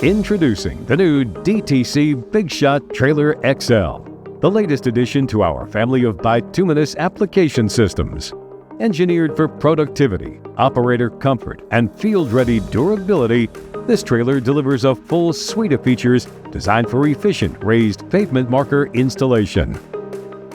Introducing the new DTC BigShot Trailer XL, the latest addition to our family of bituminous application systems. Engineered for productivity, operator comfort, and field-ready durability, this trailer delivers a full suite of features designed for efficient raised pavement marker installation.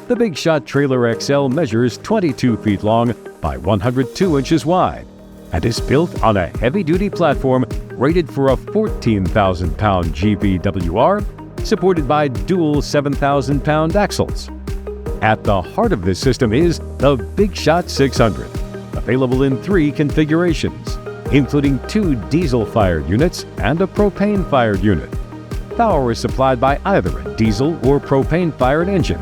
The BigShot Trailer XL measures 22 feet long by 102 inches wide and is built on a heavy-duty platform rated for a 14,000-pound GVWR, supported by dual 7,000-pound axles. At the heart of this system is the BigShot 600, available in 3 configurations, including 2 diesel-fired units and a propane-fired unit. Power is supplied by either a diesel or propane-fired engine,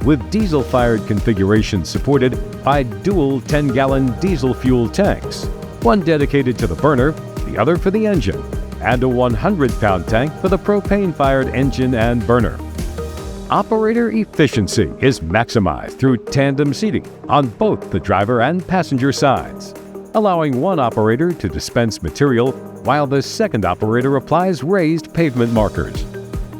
with diesel-fired configurations supported by dual 10-gallon diesel fuel tanks, one dedicated to the burner, the other for the engine, and a 100-pound tank for the propane-fired engine and burner. Operator efficiency is maximized through tandem seating on both the driver and passenger sides, allowing one operator to dispense material while the second operator applies raised pavement markers.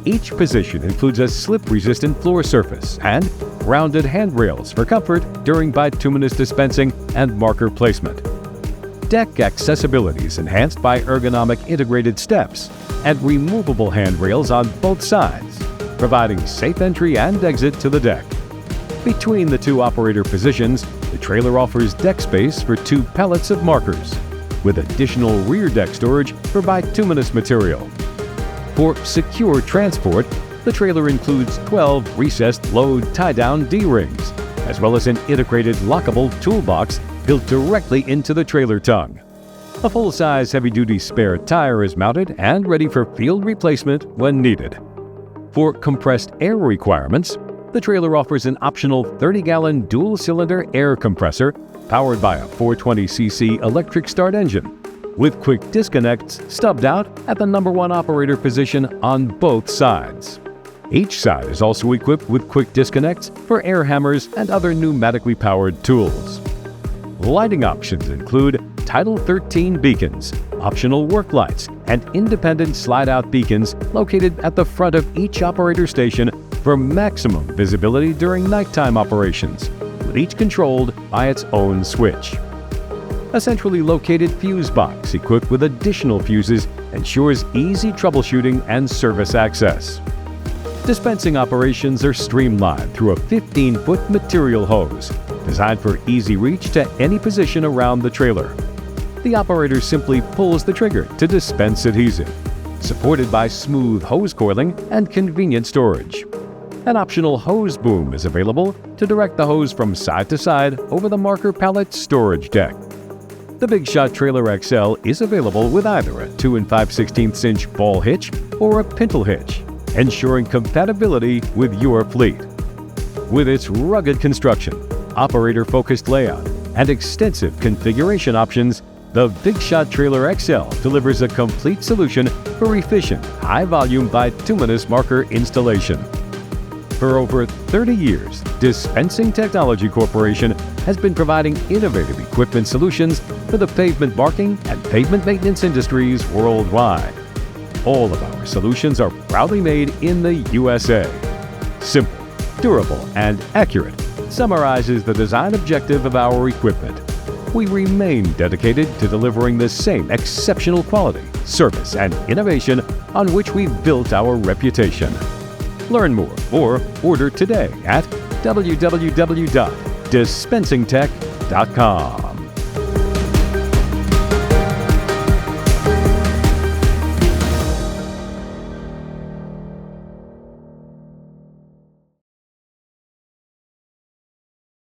Each position includes a slip-resistant floor surface and rounded handrails for comfort during bituminous dispensing and marker placement. Deck accessibility is enhanced by ergonomic integrated steps and removable handrails on both sides, providing safe entry and exit to the deck. Between the 2 operator positions, the trailer offers deck space for 2 pallets of markers, with additional rear deck storage for bituminous material. For secure transport, the trailer includes 12 recessed load tie-down D-rings, as well as an integrated lockable toolbox built directly into the trailer tongue. A full-size heavy-duty spare tire is mounted and ready for field replacement when needed. For compressed air requirements, the trailer offers an optional 30-gallon dual-cylinder air compressor powered by a 420cc electric start engine, with quick disconnects stubbed out at the number 1 operator position on both sides. Each side is also equipped with quick disconnects for air hammers and other pneumatically powered tools. Lighting options include Title 13 beacons, optional work lights, and independent slide-out beacons located at the front of each operator station for maximum visibility during nighttime operations, with each controlled by its own switch. A centrally located fuse box equipped with additional fuses ensures easy troubleshooting and service access. Dispensing operations are streamlined through a 15-foot material hose designed for easy reach to any position around the trailer. The operator simply pulls the trigger to dispense adhesive, supported by smooth hose coiling and convenient storage. An optional hose boom is available to direct the hose from side to side over the marker pallet storage deck. The BigShot Trailer XL is available with either a 2 5/16 inch ball hitch or a pintle hitch, ensuring compatibility with your fleet. With its rugged construction, operator-focused layout, and extensive configuration options, the BigShot Trailer XL delivers a complete solution for efficient, high-volume bituminous marker installation. For over 30 years, Dispensing Technology Corporation has been providing innovative equipment solutions for the pavement marking and pavement maintenance industries worldwide. All of our solutions are proudly made in the USA. Simple, durable, and accurate summarizes the design objective of our equipment. We remain dedicated to delivering the same exceptional quality, service, and innovation on which we've built our reputation. Learn more or order today at www.dispensingtech.com.